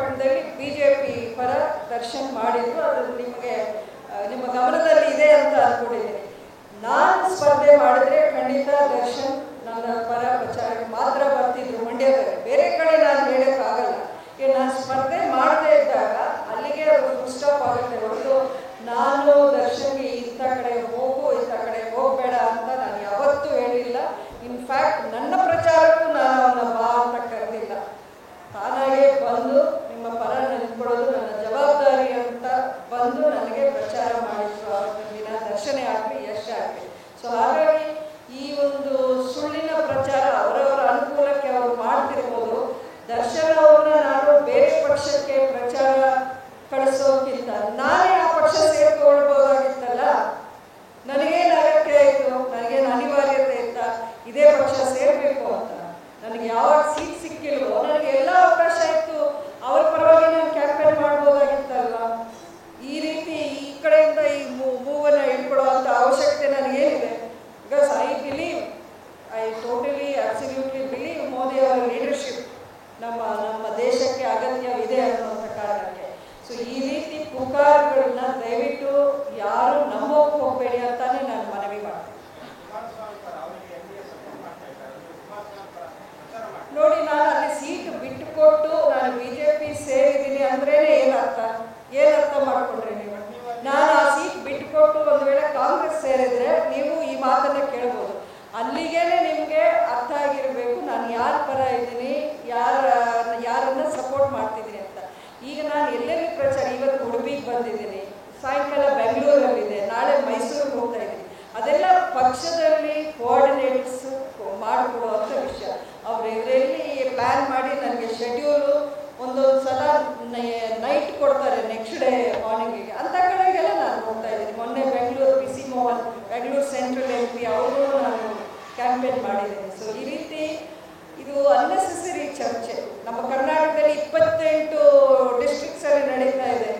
ಶ್ರೀರಂಗಪಟ್ಟಣದಲ್ಲಿ BJP ಪರ ದರ್ಶನ್ ಮಾಡಿದ್ರು. ಅದು ನಿಮಗೆ ನಿಮ್ಮ ಗಮನದಲ್ಲಿ ಇದೆ ಅಂತ ಅನ್ಕೊಂಡಿದ್ದೀನಿ. ನಾನು ಸ್ಪರ್ಧೆ ಮಾಡಿದ್ರೆ ಖಂಡಿತ ದರ್ಶನ್ ನನ್ನ ಪರ ಪ್ರಚಾರಕ್ಕೆ ಮಾತ್ರ ಬರ್ತಿದ್ರು ಮಂಡ್ಯದಲ್ಲಿ. ಬೇರೆ ಕಡೆ ನಾನು ಹೇಳೋಕ್ಕಾಗಲ್ಲ. ಈಗ ನಾನು ಸ್ಪರ್ಧೆ ಮಾಡದೇ ಇದ್ದಾಗ ಅಲ್ಲಿಗೆ ಅದು ಫುಲ್ ಸ್ಟಾಪ್ ಆಗುತ್ತೆ ಹೊರತು ನಾನು ದರ್ಶನ್ಗೆ ಇಂಥ ಕಡೆ ಹೋಗು ಇಂಥ ಕಡೆ ಹೋಗಬೇಡ ಅಂತ ನಾನು ಯಾವತ್ತೂ ಹೇಳಿಲ್ಲ. ಇನ್ಫ್ಯಾಕ್ಟ್ ನನ್ನ ಪ್ರಚಾರಕ್ಕೂ ನಾನು ಅವನ ಬಾ ಅಂತ ಕರೆದಿಲ್ಲ. ತಾನಾಗೆ ಬಂದು ನಿಮ್ಮ ಪರ ನಿಂತ್ಕೊಳ್ಳೋದು ನನ್ನ ಜವಾಬ್ದಾರಿ ಅಂತ ಬಂದು ನನಗೆ ಪ್ರಚಾರ ಮಾಡಿದ್ರು. ಅವತ್ತಿನ ದಿನ ದರ್ಶನ ಆಗಲಿ ಯಶ್ ಆಗಲಿ. ಸೊ ಹಾಗಾಗಿ ಈ ಒಂದು ಸುಳ್ಳಿನ ಪ್ರಚಾರ ಅವರವರ ಅನುಕೂಲಕ್ಕೆ ಅವರು ಮಾಡ್ತಿರ್ಬೋದು. ದರ್ಶನ ಅವ್ರನ್ನ ನಾನು ಬೇರೆ ಪಕ್ಷಕ್ಕೆ ಪ್ರಚಾರ ಕಳಿಸೋಕ್ಕಿಂತ ನಾನೇ ಆ ಪಕ್ಷ ಸೇರ್ಕೊಳ್ಬೋದಾಗಿತ್ತಲ್ಲ. ನನಗೇನು ಅಗತ್ಯ ಇತ್ತು, ನನಗೇನು ಅನಿವಾರ್ಯತೆ ಇತ್ತ ಇದೇ ಪಕ್ಷ ಸೇರಬೇಕು ಅಂತ? ನನಗೆ ಯಾವಾಗ ಸೀಟ್ ಸಿಕ್ಕಿಲ್ವೋ ನನಗೆ ಎಲ್ಲ ಅವಕಾಶ ಇತ್ತು. ಅವ್ರ ಪರವಾಗಿ ನಾನು ಕ್ಯಾಂಪೇನ್ ಮಾಡ್ಬೋದಾಗಿತ್ತಲ್ಲ. ಈ ರೀತಿ ಈ ಕಡೆಯಿಂದ ಈ ಮೂವನ್ನು ಇಟ್ಕೊಳ್ಳುವಂಥ ಅವಶ್ಯಕತೆ ನನಗೇನಿದೆ? Because I totally absolutely believe Modi ಅವರ ಲೀಡರ್ಶಿಪ್ ನಮ್ಮ ದೇಶಕ್ಕೆ ಅಗತ್ಯವಿದೆ ಅನ್ನುವಂಥ ಕಾರಣಕ್ಕೆ. ಸೊ ಈ ರೀತಿ ಪುಕಾರುಗಳನ್ನ ದಯವಿಟ್ಟು ಯಾರು ನಂಬೋಕೆ ಹೋಗಬೇಡಿ ಅಂತಾನೆ ನಾನು ಮನವಿ ಮಾಡ್ತೀನಿ. ನೋಡಿ, ನಾನು ಅಲ್ಲಿ ಸೀಟ್ ಬಿಟ್ಟುಕೊಟ್ಟು ನಾನು ಬಿಜೆಪಿ ಸೇರಿದ್ದೀನಿ ಅಂದ್ರೆ ಏನರ್ಥ ಮಾಡ್ಕೊಂಡ್ರಿ ನೀವು? ನಾನು ಆ ಸೀಟ್ ಬಿಟ್ಟುಕೊಟ್ಟು ಒಂದು ವೇಳೆ ಕಾಂಗ್ರೆಸ್ ಸೇರಿದ್ರೆ ನೀವು ಈ ಮಾತನ್ನ ಕೇಳ್ಬೋದು. ಅಲ್ಲಿಗೇನೆ ನಿಮಗೆ ಅರ್ಥ ಆಗಿರಬೇಕು ನಾನು ಯಾರ ಪರ ಇದ್ದೀನಿ, ಯಾರನ್ನ ಸಪೋರ್ಟ್ ಮಾಡ್ತಿದ್ದೀನಿ ಅಂತ. ಈಗ ನಾನು ಎಲ್ಲೆಲ್ಲಿ ಪ್ರಚಾರ, ಇವತ್ತು ಉಡುಪಿಗೆ ಬಂದಿದ್ದೀನಿ, ಸಾಯಂಕಾಲ ಬೆಂಗಳೂರಲ್ಲಿದೆ, ನಾಳೆ ಮೈಸೂರಿಗೆ ಹೋಗ್ತಾ ಇದ್ದೀನಿ. ಅದೆಲ್ಲ ಪಕ್ಷದಲ್ಲಿ ಕೋಆರ್ಡಿನೇಟ್ಸ್ ಮಾಡಿಕೊಡುವಂಥ ವಿಷಯ. ಅವ್ರು ಇದರಲ್ಲಿ ಪ್ಲ್ಯಾನ್ ಮಾಡಿ ನನಗೆ ಶೆಡ್ಯೂಲು ಒಂದೊಂದು ಸಲ ನೈಟ್ ಕೊಡ್ತಾರೆ, ನೆಕ್ಸ್ಟ್ ಡೇ ಮಾರ್ನಿಂಗಿಗೆ. ಅಂಥ ಕಡೆಗೆಲ್ಲ ನಾನು ಹೋಗ್ತಾ ಇದ್ದೀನಿ. ಮೊನ್ನೆ Bengaluru PC Mohan, Bengaluru central MP ಅವರು ನಾನು ಕ್ಯಾಂಪೇನ್ ಮಾಡಿದ್ದೀನಿ. ಸೊ ಈ ರೀತಿ ಇದು ಅನ್ನೆಸೆಸರಿ ಚರ್ಚೆ. ನಮ್ಮ ಕರ್ನಾಟಕದಲ್ಲಿ 28 ಡಿಸ್ಟ್ರಿಕ್ಟ್ಸಲ್ಲಿ ನಡೀತಾ ಇದೆ.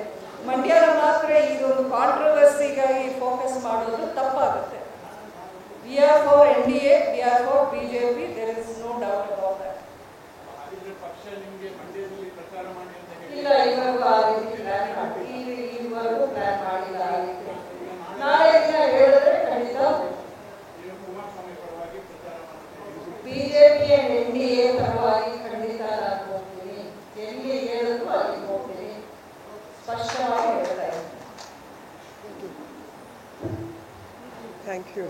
ಮಂಡ್ಯನ ಮಾತ್ರ ಇದೊಂದು ಕಾಂಟ್ರವರ್ಸಿಗಾಗಿ ಫೋಕಸ್ ಮಾಡೋದು ತಪ್ಪಾಗುತ್ತೆ. We are for NDA, we are for BJP, there is no doubt about that. ಇಲ್ಲ, ಇದುವರೆಗೂ ಆ ರೀತಿ ಪ್ಲಾನ್ ಮಾಡಿಲ್ಲ. ನಾಳೆ ದಿನ ಹೇಳಿದ್ರೆ ಖಂಡಿತ BJP and NDA ಪರವಾಗಿ ಖಂಡಿತ ನಾನು ಹೋಗ್ತೀನಿ. ಎಲ್ಲಿ ಹೇಳಿದ್ರು ಅಲ್ಲಿ ಹೋಗ್ತೀನಿ, ಸ್ಪಷ್ಟವಾಗಿ ಹೇಳ್ತಾ ಇದ್ದೀನಿ. Thank you.